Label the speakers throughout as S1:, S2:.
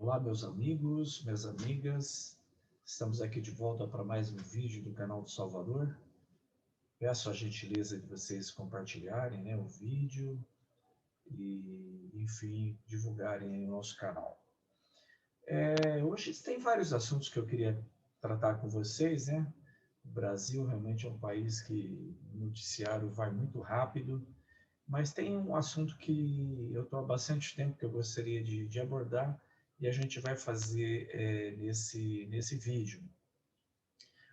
S1: Olá, meus amigos, minhas amigas. Estamos aqui de volta para mais um vídeo do canal do Salvador. Peço a gentileza de vocês compartilharem, o vídeo e, enfim, divulgarem o nosso canal. Hoje tem vários assuntos que eu queria tratar com vocês, né? O Brasil realmente é um país que o noticiário vai muito rápido, mas tem um assunto que eu estou há bastante tempo que eu gostaria de abordar e a gente vai fazer nesse vídeo.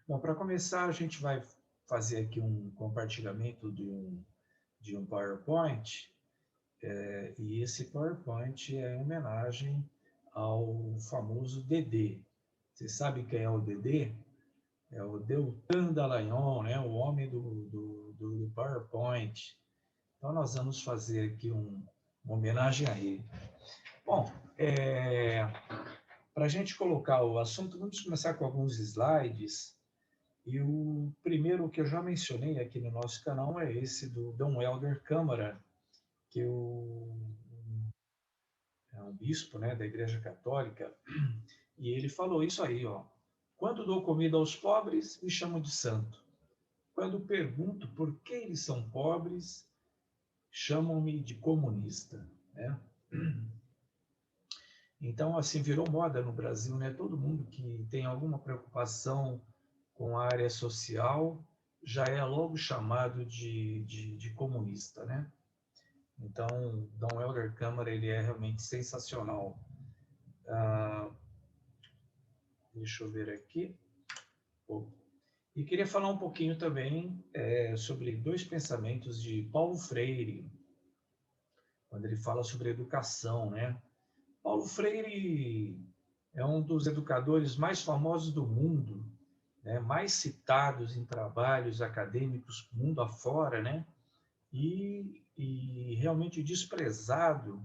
S1: Bom, para começar, a gente vai fazer aqui um compartilhamento de um PowerPoint, e esse PowerPoint é em homenagem ao famoso Dedê. Vocês sabem quem é o Dedê? É o Deltan Dallagnol, né? O homem do PowerPoint. Então, nós vamos fazer aqui uma homenagem a ele. Bom, para a gente colocar o assunto, vamos começar com alguns slides. E o primeiro que eu já mencionei aqui no nosso canal é esse do Dom Helder Câmara, que é um bispo, né, da Igreja Católica, e ele falou isso aí, ó. Quando dou comida aos pobres, me chamam de santo. Quando pergunto por que eles são pobres, chamam-me de comunista, né? Então, assim, virou moda no Brasil, né? Todo mundo que tem alguma preocupação com a área social já é logo chamado de comunista, né? Então, Dom Helder Câmara, ele é realmente sensacional. Deixa eu ver aqui. E queria falar um pouquinho também sobre dois pensamentos de Paulo Freire, quando ele fala sobre educação, né? Paulo Freire é um dos educadores mais famosos do mundo, né? Mais citados em trabalhos acadêmicos mundo afora, né? E realmente desprezado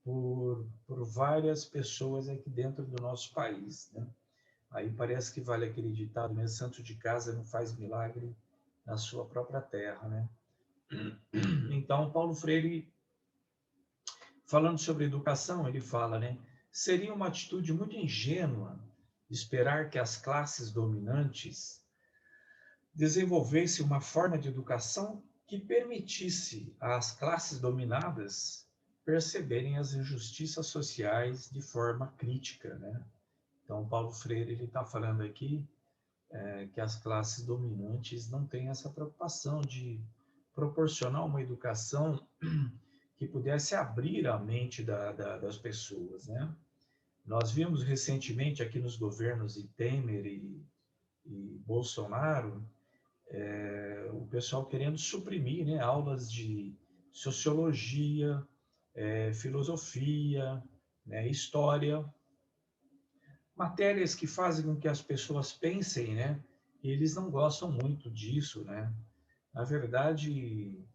S1: por várias pessoas aqui dentro do nosso país, né? Aí parece que vale aquele ditado, né? Santo de casa não faz milagre na sua própria terra, né? Então, Paulo Freire, falando sobre educação, ele fala, né? Seria uma atitude muito ingênua esperar que as classes dominantes desenvolvessem uma forma de educação que permitisse às classes dominadas perceberem as injustiças sociais de forma crítica, né? Então, Paulo Freire ele está falando aqui que as classes dominantes não têm essa preocupação de proporcionar uma educação que pudesse abrir a mente das pessoas, né? Nós vimos recentemente aqui nos governos de Temer e Bolsonaro, o pessoal querendo suprimir, né, aulas de sociologia, filosofia, né, história, matérias que fazem com que as pessoas pensem, né? E eles não gostam muito disso, né? Na verdade,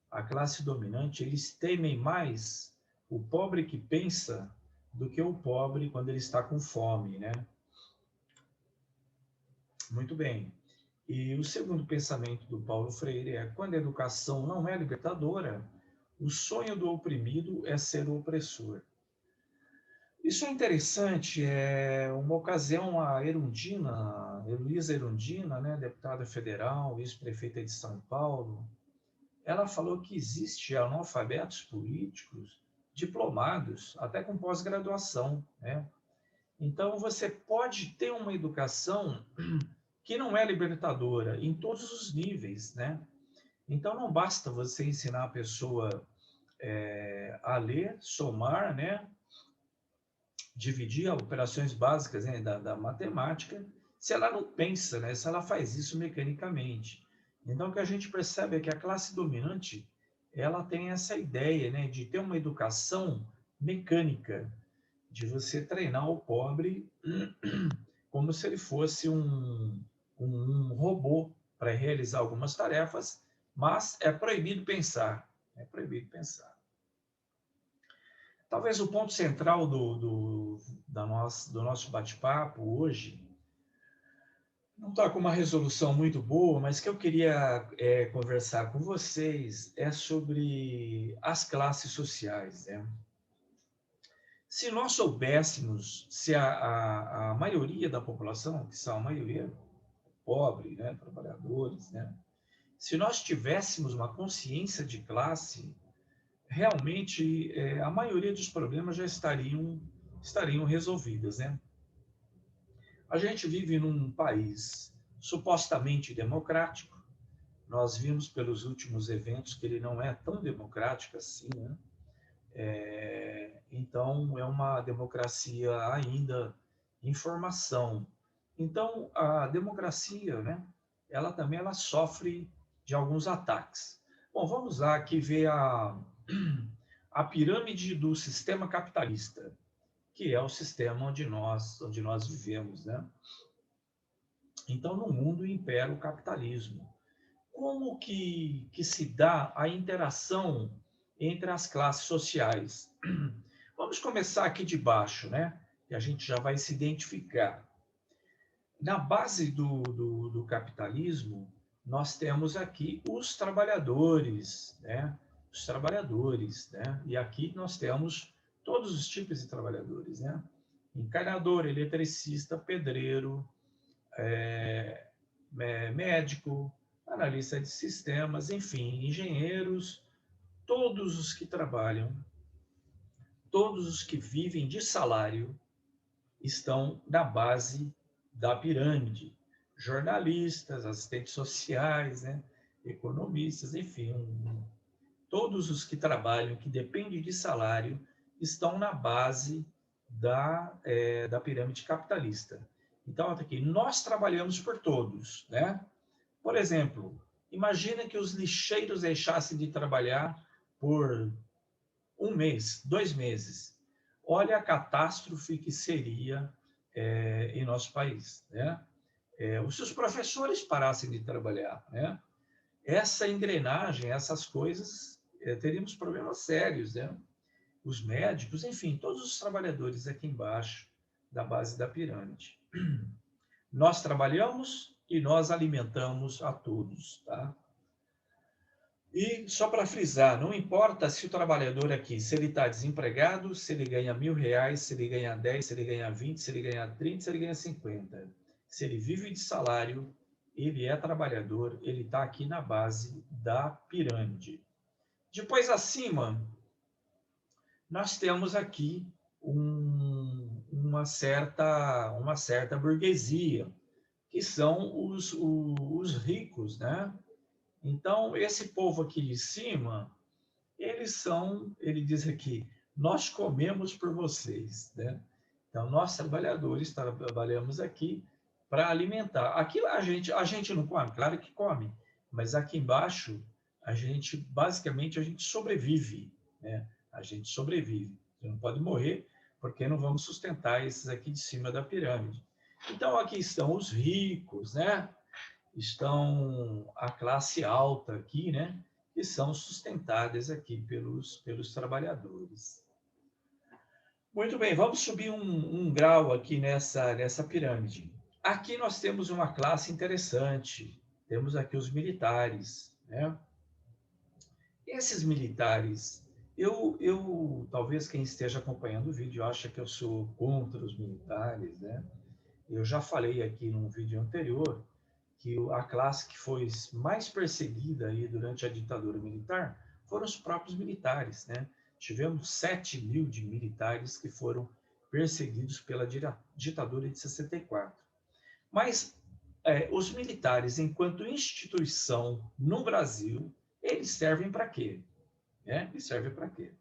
S1: a classe dominante, eles temem mais o pobre que pensa do que o pobre quando ele está com fome, né? Muito bem. E o segundo pensamento do Paulo Freire é: quando a educação não é libertadora, o sonho do oprimido é ser o opressor. Isso é interessante. Uma ocasião, a Erundina, Heloísa Erundina, né, deputada federal, ex-prefeita de São Paulo, ela falou que existe analfabetos políticos diplomados, até com pós-graduação, né? Então, você pode ter uma educação que não é libertadora em todos os níveis, né? Então, não basta você ensinar a pessoa a ler, somar, né? Dividir operações básicas, né, da matemática, se ela não pensa, né? Se ela faz isso mecanicamente. Então, o que a gente percebe é que a classe dominante ela tem essa ideia, né, de ter uma educação mecânica, de você treinar o pobre como se ele fosse um robô para realizar algumas tarefas, mas é proibido pensar. É proibido pensar. Talvez o ponto central do nosso bate-papo hoje não está com uma resolução muito boa, mas que eu queria conversar com vocês é sobre as classes sociais, né? Se nós soubéssemos, se a maioria da população, que são a maioria pobre, né, trabalhadores, né, se nós tivéssemos uma consciência de classe, realmente a maioria dos problemas já estariam resolvidos, né? A gente vive num país supostamente democrático. Nós vimos pelos últimos eventos que ele não é tão democrático assim, né? Então, é uma democracia ainda em formação. Então, a democracia, né, ela sofre de alguns ataques. Bom, vamos lá aqui ver a pirâmide do sistema capitalista, que é o sistema onde nós vivemos, né? Então, no mundo impera o capitalismo. Como que se dá a interação entre as classes sociais? Vamos começar aqui de baixo, né? E a gente já vai se identificar. Na base do capitalismo, nós temos aqui os trabalhadores, né? Os trabalhadores, né? E aqui nós temos todos os tipos de trabalhadores, né? Encanador, eletricista, pedreiro, médico, analista de sistemas, enfim, engenheiros, todos os que trabalham, todos os que vivem de salário estão na base da pirâmide. Jornalistas, assistentes sociais, né? Economistas, enfim, todos os que trabalham, que dependem de salário, estão na base da pirâmide capitalista. Então, aqui, nós trabalhamos por todos, né? Por exemplo, imagina que os lixeiros deixassem de trabalhar por 1 mês, 2 meses. Olha a catástrofe que seria em nosso país, né? Se os professores parassem de trabalhar, né? Essa engrenagem, essas coisas, teríamos problemas sérios, né? Os médicos, enfim, todos os trabalhadores aqui embaixo da base da pirâmide. Nós trabalhamos e nós alimentamos a todos, tá? E só para frisar, não importa se o trabalhador aqui, se ele está desempregado, se ele ganha R$ 1.000, se ele ganha 10, se ele ganha 20, se ele ganha 30, se ele ganha 50. Se ele vive de salário, ele é trabalhador, ele está aqui na base da pirâmide. Depois, acima, nós temos aqui uma certa burguesia, que são os ricos, né? Então, esse povo aqui de cima, ele diz aqui, nós comemos por vocês, né? Então, nós trabalhadores trabalhamos aqui para alimentar. Aqui a gente não come, claro que come, mas aqui embaixo, basicamente, a gente sobrevive, né? A gente sobrevive. Você não pode morrer, porque não vamos sustentar esses aqui de cima da pirâmide. Então, aqui estão os ricos, né? Estão a classe alta aqui, né? Que são sustentadas aqui pelos trabalhadores. Muito bem, vamos subir um grau aqui nessa pirâmide. Aqui nós temos uma classe interessante. Temos aqui os militares, né? Esses militares, talvez quem esteja acompanhando o vídeo acha que eu sou contra os militares, né? Eu já falei aqui num vídeo anterior que a classe que foi mais perseguida aí durante a ditadura militar foram os próprios militares, né? Tivemos 7.000 de militares que foram perseguidos pela ditadura de 64. Mas os militares, enquanto instituição no Brasil, eles servem para quê? Eles servem para quê?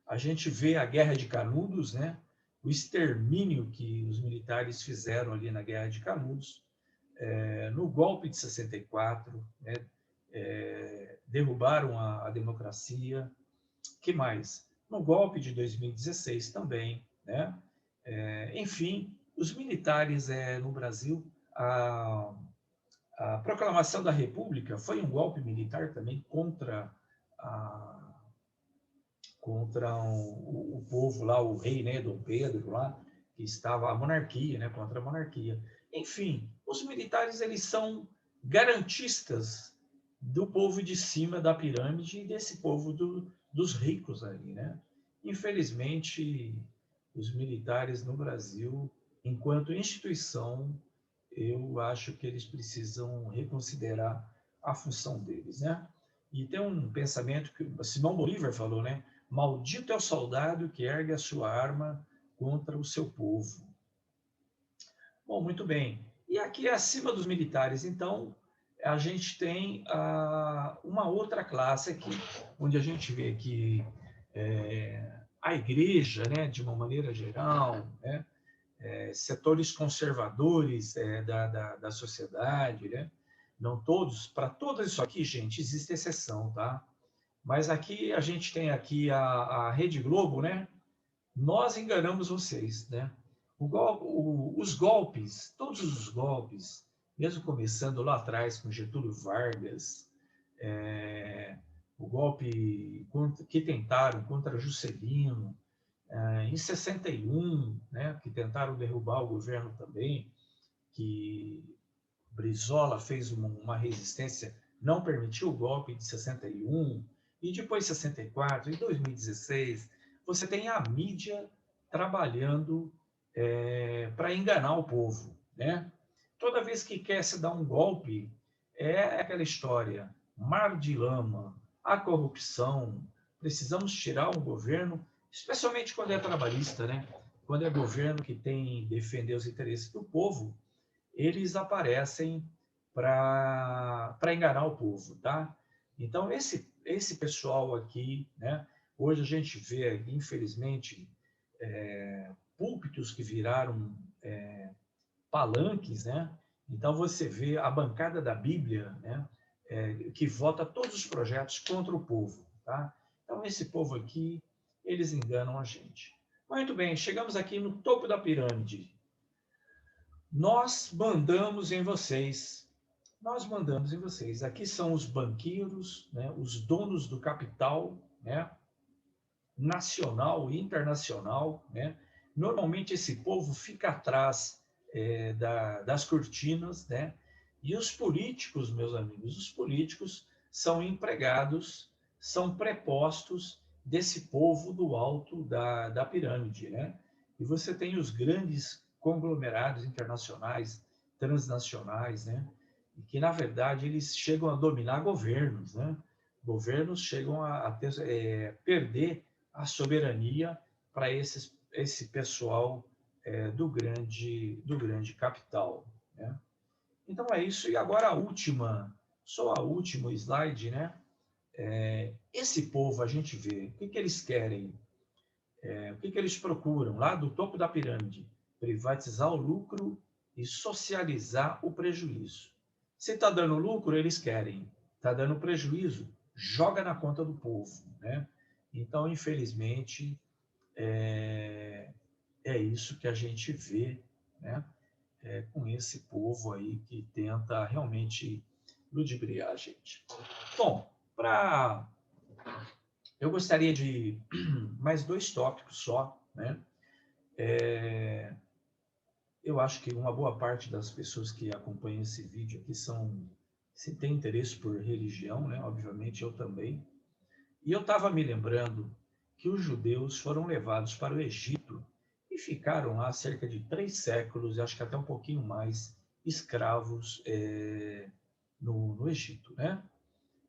S1: A gente vê a Guerra de Canudos, né? O extermínio que os militares fizeram ali na Guerra de Canudos, no golpe de 64, né? Derrubaram a democracia. Que mais? No golpe de 2016 também, né? Enfim, os militares no Brasil, a proclamação da República foi um golpe militar também contra o povo lá, o rei, né, Dom Pedro lá, que estava a monarquia, né, contra a monarquia. Enfim, os militares eles são garantistas do povo de cima da pirâmide e desse povo dos ricos ali, né? Infelizmente, os militares no Brasil, enquanto instituição, eu acho que eles precisam reconsiderar a função deles, né? E tem um pensamento que Simão Bolívar falou, né? Maldito é o soldado que ergue a sua arma contra o seu povo. Bom, muito bem. E aqui acima dos militares, então, a gente tem uma outra classe aqui, onde a gente vê que a igreja, né, de uma maneira geral, né, setores conservadores da sociedade, né, não todos, para todos isso aqui, gente, existe exceção, tá? Mas aqui a gente tem aqui a Rede Globo, né? Nós enganamos vocês, né? Os golpes, todos os golpes, mesmo começando lá atrás com Getúlio Vargas, o golpe que tentaram contra Juscelino, em 61, né, que tentaram derrubar o governo também, que Brizola fez uma resistência, não permitiu o golpe de 61, e depois 64, em 2016, você tem a mídia trabalhando para enganar o povo, né? Toda vez que quer se dar um golpe, é aquela história, mar de lama, a corrupção, precisamos tirar um governo, especialmente quando é trabalhista, né? Quando é governo que tem defender os interesses do povo, eles aparecem para enganar o povo, tá? Então, esse pessoal aqui, né? Hoje a gente vê, infelizmente, púlpitos que viraram palanques, né? Então, você vê a bancada da Bíblia, né? Que vota todos os projetos contra o povo, tá? Então, esse povo aqui, eles enganam a gente. Muito bem, chegamos aqui no topo da pirâmide. Nós mandamos em vocês. Nós mandamos em vocês. Aqui são os banqueiros, né, os donos do capital, né, nacional e internacional. Né? Normalmente esse povo fica atrás das cortinas. Né? E os políticos, meus amigos, os políticos são empregados, são prepostos desse povo do alto da pirâmide. Né? E você tem os grandes conglomerados internacionais, transnacionais, né? E que, na verdade, eles chegam a dominar governos, né? Governos chegam a perder a soberania para esse pessoal do grande capital, né? Então é isso. E agora só a último slide, né? Esse povo a gente vê, o que eles querem? O que eles procuram? Lá do topo da pirâmide, privatizar o lucro e socializar o prejuízo. Se está dando lucro, eles querem. Está dando prejuízo, joga na conta do povo, né? Então, infelizmente, é isso que a gente vê, né? Com esse povo aí que tenta realmente ludibriar a gente. Bom, eu gostaria de mais 2 tópicos só, né? Eu acho que uma boa parte das pessoas que acompanham esse vídeo aqui se tem interesse por religião, né? Obviamente eu também. E eu estava me lembrando que os judeus foram levados para o Egito e ficaram lá cerca de 3 séculos, acho que até um pouquinho mais, escravos no Egito, né?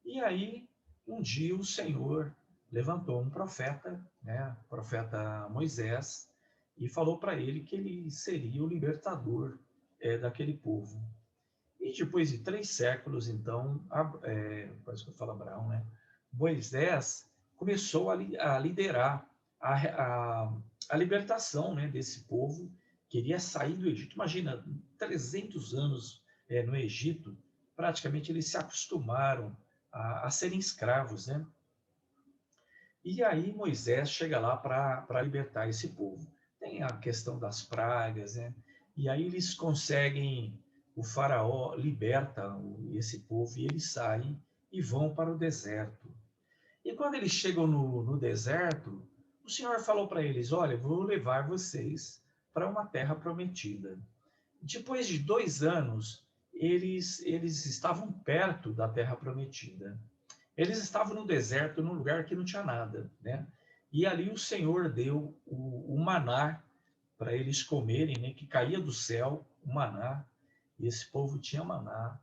S1: E aí, um dia o Senhor levantou um profeta, né? O profeta Moisés, e falou para ele que ele seria o libertador daquele povo. E depois de 3 séculos, então, parece que eu falo Abraão, né? Moisés começou a liderar a libertação, né, desse povo, queria sair do Egito. Imagina, 300 anos no Egito, praticamente eles se acostumaram a serem escravos, né? E aí Moisés chega lá para libertar esse povo. Tem a questão das pragas, né? E aí eles conseguem, o faraó liberta esse povo e eles saem e vão para o deserto. E quando eles chegam no deserto, o Senhor falou para eles, olha, vou levar vocês para uma terra prometida. Depois de 2 anos, eles estavam perto da terra prometida. Eles estavam no deserto, num lugar que não tinha nada, né? e ali o Senhor deu o maná para eles comerem, né, que caía do céu, o maná, e esse povo tinha maná.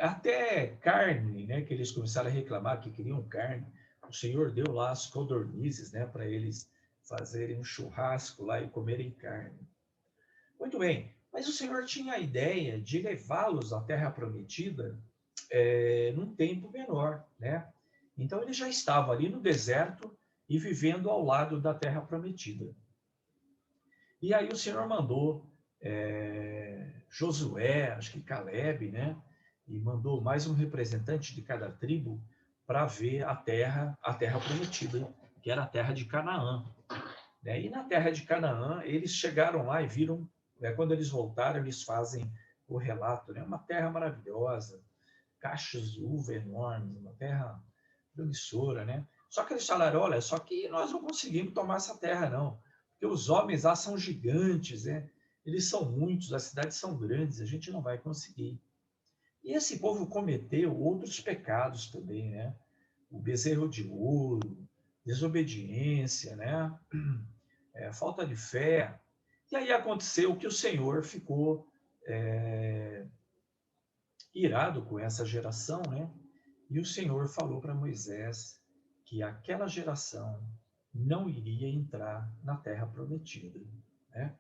S1: Até carne, né, que eles começaram a reclamar que queriam carne, o Senhor deu lá as codornizes, né, para eles fazerem um churrasco lá e comerem carne. Muito bem, mas o Senhor tinha a ideia de levá-los à Terra Prometida num tempo menor, né? Então ele já estava ali no deserto e vivendo ao lado da Terra Prometida. E aí o Senhor mandou Josué, acho que Caleb, né? E mandou mais um representante de cada tribo para ver a terra prometida, que era a terra de Canaã. Né? E na terra de Canaã, eles chegaram lá e viram, quando eles voltaram, eles fazem o relato, né? Uma terra maravilhosa, cachos de uva enormes, uma terra promissora, né? Só que eles falaram, olha, só que nós não conseguimos tomar essa terra, não, porque os homens lá são gigantes, né? Eles são muitos, as cidades são grandes, a gente não vai conseguir. E esse povo cometeu outros pecados também, né? O bezerro de ouro, desobediência, né? Falta de fé. E aí aconteceu que o Senhor ficou irado com essa geração, né? E o Senhor falou para Moisés que aquela geração não iria entrar na terra prometida, né?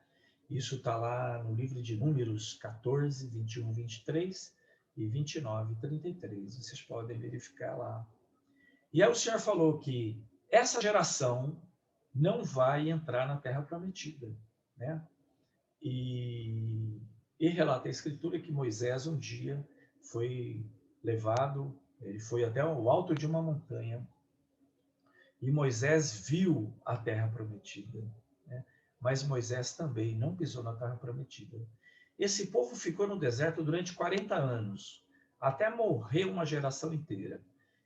S1: Isso está lá no livro de Números 14, 21, 23 e 29, 33. Vocês podem verificar lá. E aí o Senhor falou que essa geração não vai entrar na terra prometida, né? E relata a Escritura que Moisés um dia foi levado, ele foi até o alto de uma montanha, e Moisés viu a terra prometida, né? Mas Moisés também não pisou na terra prometida. Esse povo ficou no deserto durante 40 anos, até morrer uma geração inteira.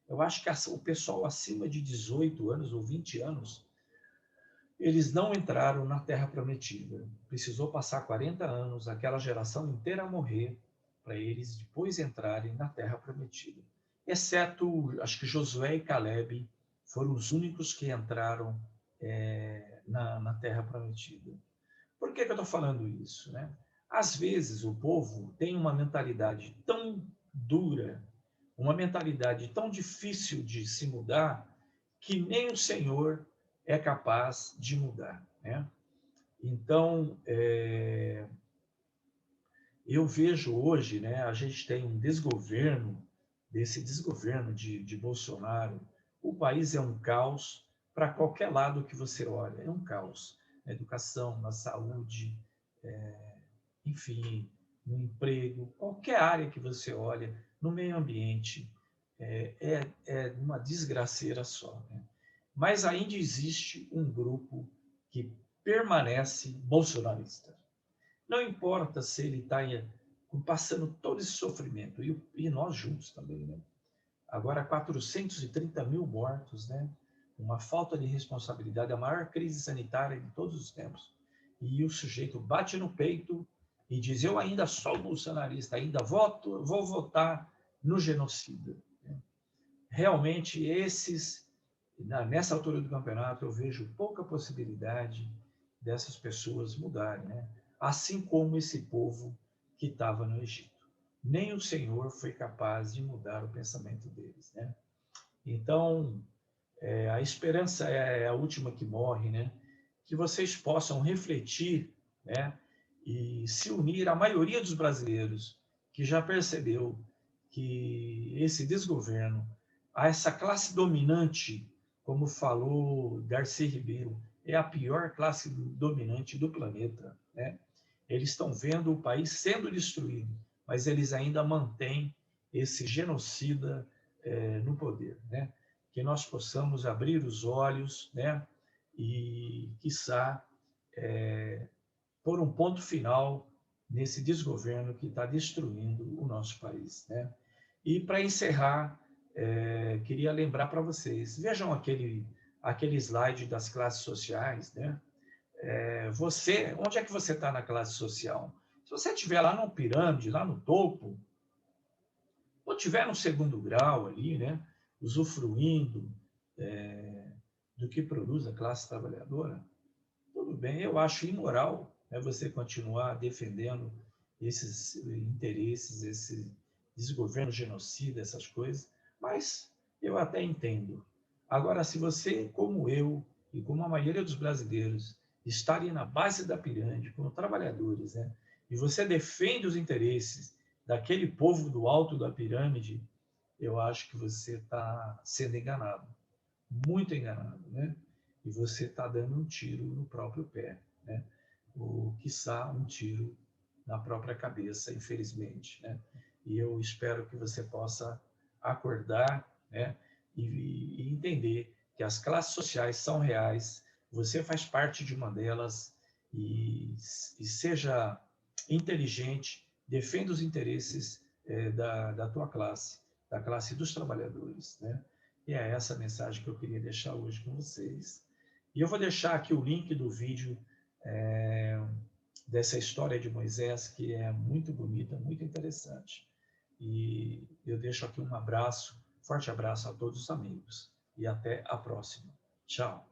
S1: Eu acho que o pessoal acima de 18 anos ou 20 anos, eles não entraram na terra prometida. Precisou passar 40 anos, aquela geração inteira morrer, para eles depois entrarem na terra prometida. Exceto, acho que Josué e Caleb foram os únicos que entraram na terra prometida. Por que eu estou falando isso, né? Às vezes o povo tem uma mentalidade tão dura, uma mentalidade tão difícil de se mudar, que nem o Senhor é capaz de mudar, né? Então, eu vejo hoje, né, a gente tem um desgoverno, desse desgoverno de Bolsonaro. O país é um caos para qualquer lado que você olha, é um caos. Na educação, na saúde, enfim, no emprego, qualquer área que você olha, no meio ambiente, é uma desgraceira só, né? Mas ainda existe um grupo que permanece bolsonarista. Não importa se ele está passando todo esse sofrimento, e nós juntos também, né? Agora 430 mil mortos, né? Uma falta de responsabilidade, a maior crise sanitária de todos os tempos. E o sujeito bate no peito e diz, eu ainda sou bolsonarista, ainda vou votar no genocida. Realmente, nessa altura do campeonato, eu vejo pouca possibilidade dessas pessoas mudarem, né? Assim como esse povo que estava no Egito. Nem o Senhor foi capaz de mudar o pensamento deles, né? Então, a esperança é a última que morre, né? Que vocês possam refletir, né? E se unir à maioria dos brasileiros que já percebeu que esse desgoverno, essa classe dominante, como falou Darcy Ribeiro, é a pior classe dominante do planeta, né? Eles estão vendo o país sendo destruído, mas eles ainda mantêm esse genocida no poder, né? Que nós possamos abrir os olhos, né? E, quiçá, pôr um ponto final nesse desgoverno que está destruindo o nosso país, né? E, para encerrar, queria lembrar para vocês, vejam aquele slide das classes sociais, né? Onde é que você está na classe social? Se você estiver lá no pirâmide, lá no topo, ou estiver no segundo grau ali, né? Usufruindo do que produz a classe trabalhadora, tudo bem, eu acho imoral, né, você continuar defendendo esses interesses, esse desgoverno genocida, essas coisas, mas eu até entendo. Agora, se você, como eu e como a maioria dos brasileiros, estarem na base da pirâmide, como trabalhadores, né, e você defende os interesses daquele povo do alto da pirâmide, eu acho que você está sendo enganado, muito enganado, né? E você está dando um tiro no próprio pé, né? Ou, quiçá, um tiro na própria cabeça, infelizmente, né? E eu espero que você possa acordar, né? E entender que as classes sociais são reais, você faz parte de uma delas e seja inteligente, defenda os interesses da tua classe, da classe dos trabalhadores, né? E é essa a mensagem que eu queria deixar hoje com vocês. E eu vou deixar aqui o link do vídeo dessa história de Moisés, que é muito bonita, muito interessante. E eu deixo aqui um abraço, forte abraço a todos os amigos. E até a próxima. Tchau.